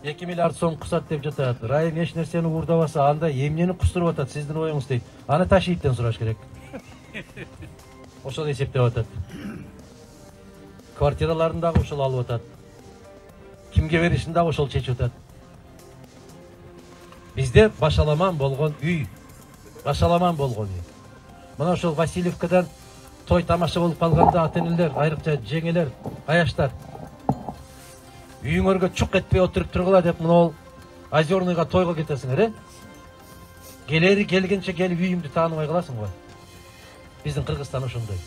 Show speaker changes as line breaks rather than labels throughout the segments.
2 миллиард сом кусат деп жатат. Райым эч нерсени уурдабаса, анда эмнени кустуруп атат сиздин оюңуз дейт. Аны Ташиевден сураш керек. Ошол эсептеп атат. Квартираларын дагы ошол алып атат. Кимге беришин дагы ошол чечип атат. Бизде башаламан болгон үй. Башаламан болгон үй. Мына ошол Васильевкадан той тамаша болуп калганда ата-энелер, айрыкча жеңелер, аяштар үйүңөргө чук этпей отуруп тургула деп мына Озерныйга тойго кетесиңер, келери келгенче келип үйүмдү тааныбай каласың го. Биздин Кыргызстан ошондой.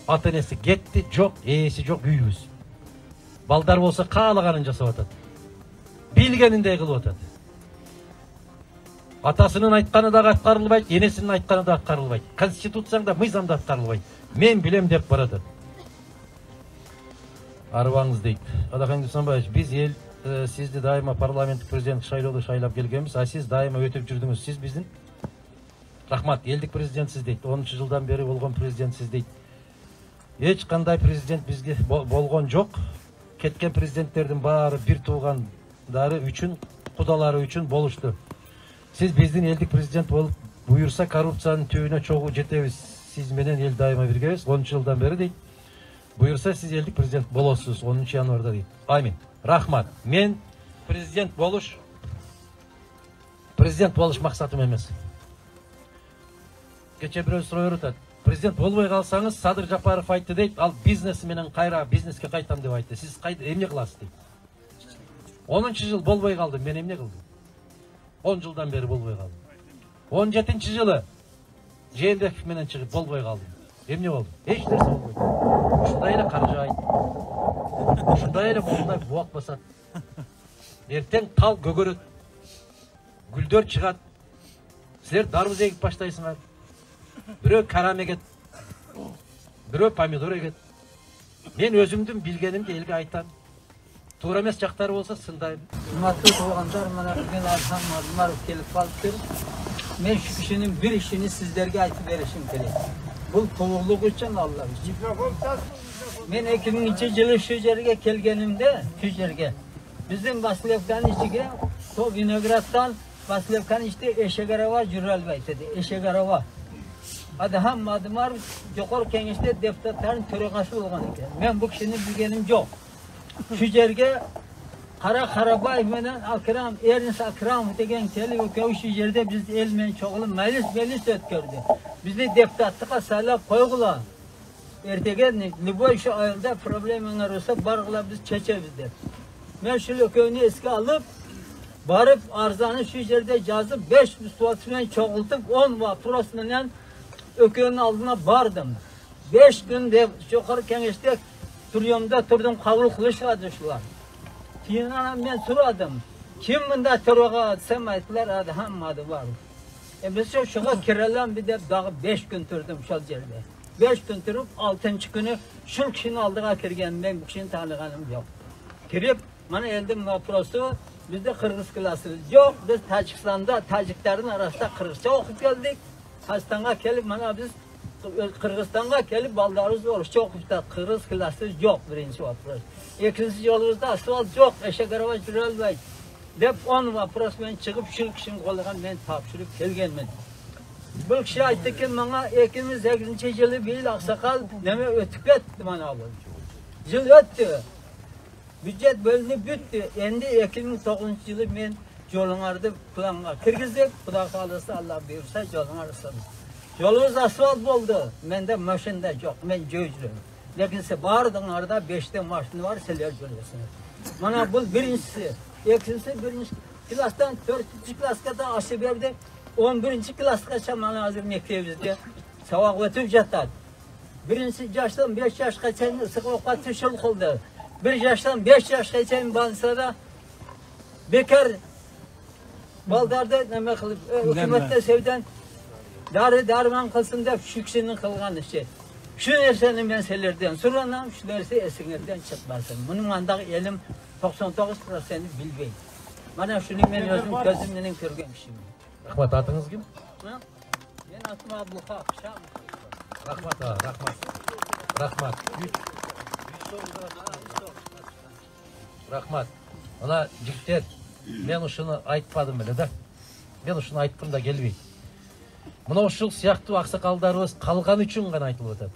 Ата-энеси кетти, жок, ээси жок үйүбүз. Балдар болсо каалаганын жасап атат. Билгениндей кылып атат. Атасынын айтканы да аткарылбайт, энесинин айтканы да аткарылбайт. Конституцияда, мыйзамда аткарылбайт. Мен билем деп баратат. Арыбаңыз дейт. Адакаң Дүйсөнбаевич, биз эл сизди дайыма парламенттик президент шайлоодо шайлап келгенбиз, а сиз дайыма өтүп жүрдүңүз. Сиз биздин рахмат, элдик президентсиз дейт. 10 жылдан бери болгон президентсиз дейт. Эч кандай президент бизге болгон жок. Кеткен президенттердин баары бир туугандары үчүн, кудалары үчүн болушту. Сиз биздин элдик президент болуп, буюрса коррупциянын түбүнө чогуу жетебиз. Сиз менен эл дайыма биргебиз. 10 жылдан бери дейт. Буюрса сиз элдик президент болосуз 10 январда дейт. Амин. Рахмат. Мен президент болуш максатым эмес. Кече бирөө суроо берип атат. Президент болбой калсаңыз, Садыр Жапаров айтты дейт, ал бизнес менен кайра бизнеске кайтам деп айтты. Сиз эмне кыласыз дейт. 10 жыл болбой калдым, мен эмне кылдым? 10 жылдан бери болбой калдым. 17 жылы Жээнбеков менен чыгып болбой калдым. Эмне болду? Эч нерсе болбойт. Ушундай эле кар жаайт. Ушундай эле мындай буак басат. Эртең тал көгөрөт. Гүлдөр чыгат. Силер дарбыз эгип баштайсыңар. Бирөө карам эгет. Бирөө помидор эгет. Мен өзүмдүн билгенимди элге айтам. Туура эмес жактары болсо сындайм.
Урматтуу туугандар, мына бүгүн Архан Мазмаров келип калыптыр. Мен şu kişinin bir işini sizlerge aytıp verişim gerek. Bu toğulluk için Allah için. Ben 2002 yılı şu yerge kelgenimde, şu yerge. Bizim Vasilevkan'ın içine, o Vinograd'dan Vasilevkan'ın işte Eşegarava Juralbay dedi. Eşegarava. Adam var, Jokorken işte deputatların törekası olgan iken. Ben bu kişinin bilgenim yok. Şu yerge Karabay menen Akram, Ernest Akram degen teli o şu yerde biz elmen çoğulun meclis ötkürdü. Bizi deputatlığa salap koygular. Ertegen Liboy şu ayında problemin olursa bargıla biz çeçebiz der. Ben şu lökövünü eski alıp barıp arzanı şu yerde yazıp 5 müstuvasından çoğultup 10 vaprosla ökövünün aldığına bardım. 5 günde çoğurken işte turuyumda turdum kabul kılışladı şular. Yine ben suradım. Kim bunda teröre atsam ayttılar adı hammadı var. Biz şuna kiralan bir de daha 5 gün durdum şu yerde. 5 gün durup 6. günü şu kişinin aldığa kirgen ben bu kişinin tanıganım yok. Kirip bana eldim vaprosu bizde Kırgız klasımız yok. Biz Tacikistan'da Taciklerin arasında Kırgızca okup geldik. Hastan'a gelip bana biz Kırgızistan'a gelip baldarız oruçça okup da Kırgız klasımız yok birinci vapros. İkinci yolumuzda asfalt yok. Eşegarava Juralbay. Dep 10 vapros ben çıkıp şu kişinin kolağın ben tapşırıp gelgenmedim. Bu kişi aytdı ki bana 2008 yılı bir yıl aksakal deme ötüp etti bana bu. Yıl öttü. Bütçet bölümü büttü. Endi 2009 yılı ben yolun ardı kulağına kirgizdik. Kuda kalırsa Allah buyursa yolun arısı. Yolumuz asfalt oldu. Ben de maşında yok. Ben cöcürüm. Lakinse bağırdın arada 5'te maşını var, seler görüyorsunuz. Bana bu birincisi. İkincisi birinci klastan 4. klaska da aşı verdi. 11. klaska çamana hazır mektebimizde. Savak ötüp jatar. Birincisi yaştan 5 yaş kaçan ısık okuğa tüşül kıldı. 1 yaştan 5 yaş kaçan bansada bekar baldarda neme kılıp hükümette sevden darman kılsın da şu kişinin kılgan işi. Şu nersenin meselelerden soranam, şu nerse esinlerden çıkmasın. Bunun anda elim 99% bilbeyim. Bana şunu ben özüm gözümden görgenmişim.
Rahmat, atınız kim?
Ben atım Abdülhak, Şam.
Rahmat, rahmat. Rahmat. Rahmat. Ana jigitler, men ушуну айтпадым эле да. Мен ушуну айткым да келбейт. Мына ушул сыяктуу аксакалдарыбыз калган үчүн гана айтылып атат.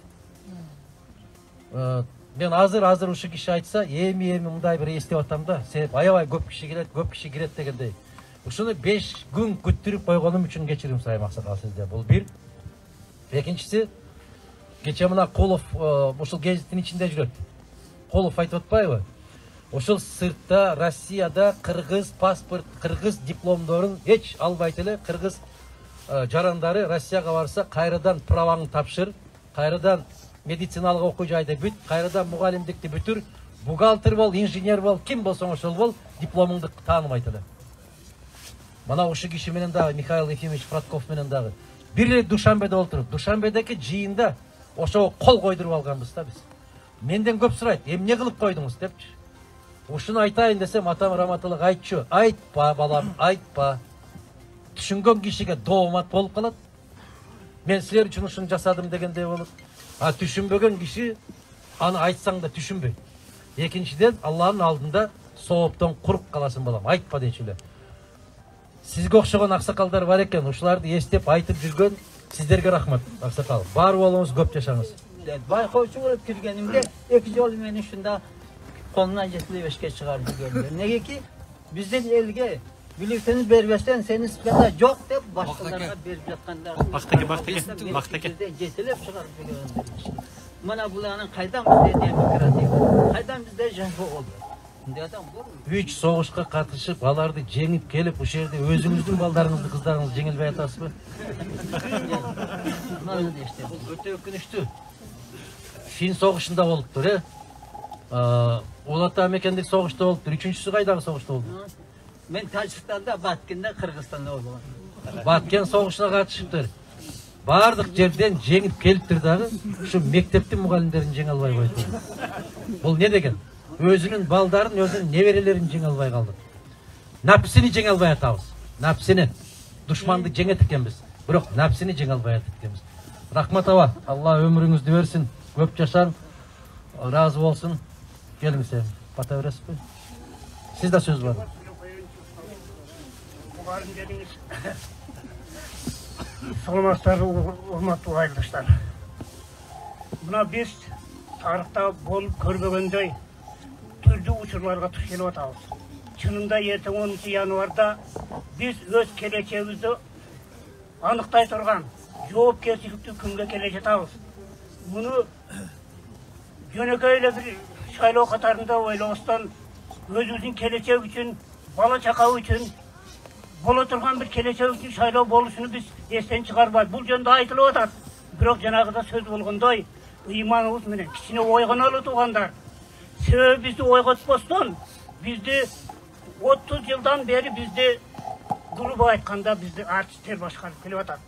Мен азыр ушу киши айтса, эми мындай бир эстеп атам да. Себеп аябай көп киши кирет дегендей. Ушуну 5 күн күттүрүп койгонум үчүн кечирим сурайм аксакал сизде. Бул бир. Экинчиси, кече мына Колов ушул гезиттин ичинде жүрөт. Колов айтып атпайбы? Ушул сыртта, Россияда кыргыз паспорт, кыргыз дипломдорун эч албайт эле, кыргыз жарандары Россияга барса, кайрадан праваңды тапшыр, кайрадан медициналык окуу жайды бүт, кайрадан мугалимдикти бүтүр, бухгалтер бол, инженер бол, ким болсоң ошол бол, дипломуңду тааныбайт эле. Мына ушу киши менен дагы Михаил Ефимович Фратков менен дагы бир эле Душанбеде олтуруп, Душанбедеки жыйында ошого кол койдуруп алганбыз да биз. Менден көп сурайт, эмне кылып койдуңуз депчи. Ушуну айтайын десем, атам раматылык айтчу. Айтпа балам, айтпа. Түшүнгөн кишиге доомат болуп калат. Мен силер үчүн ушуну жасадым дегендей болот. А түшүнбөгөн киши аны айтсаң да түшүнбөйт. Экинчиден, Алланын алдында сооптон куруп каласың балам, айтпа дечү эле. Сизге окшогон аксакалдар бар экен, ушуларды эстеп айтып жүргөн сиздерге рахмат, аксакал. Бар болуңуз, көп жашаңыз.
Байкоочу болуп киргенимде 2 жолу мени ушунда колунан жетилебешке чыгарып жүргөндүр. Негеки биздин элге бюллетень бербестен сени спиада жок деп башкаларга берип жаткандар.
Бактаке.
Жетилеп чыгарып жүргөндүр. Мына буларның кайдан бизде демократия, кайдан бизде жашоо болду. Мындай адам борбу?
3 согушка катышып, аларды жеңип келип, ушул жерде өзүңүздүн балдарыңызды, кыздарыңызды жеңилбей атасызбы? Бул өтө өкүнүчтүү. Фин согушунда болуптур, Улуу Ата мекендик согушта болуптур. 3-чүсү кайдагы согушта болду?
Мен Тажикстанда, Баткенде, Кыргызстанда болгом.
Баткен согушуна катышыптыр. Бардык жерден жеңип келиптир дагы, ушу мектептин мугалимдерин жеңе албай койду. Бул не деген? Өзүнүн балдарын, өзүнүн неберелерин жеңе албай калды. Напсини жеңе албай атабыз. Напсини. Душманды жеңет экенбиз. Бирок напсини жеңе албай атат экенбиз. Рахмат аба, Алла өмүрүңүздү берсин. Көп жашаң. Разы болсун. Келиңиз, бата бересизби? Сизде сөз бар.
Саламатсыздар, урматтуу айылдаштар. Мына биз тарыхта болуп көрбөгөндөй түрдүү учурларга туш келип атабыз. Чынында эртең 10 январда биз өз келечегибизди аныктай турган жоопкерчиликтүү күнгө келе жатабыз. Муну жөнөкөй эле бир шайлоо катарында ойлобостон өзүбүздүн келечек үчүн, бала чака үчүн боло турган бир келечек үчүн шайлоо болушуну биз эстен чыгарбайбыз. Бул жөнүндө айтылып атат. Бирок жанагыда сөз болгондой, ыйманыбыз менен кичине ойгонолу туугандар. Себеби бизди ойготпостон, бизди 30 жылдан бери бизди грубо айтканда бизди артисттер башкарып келип атат.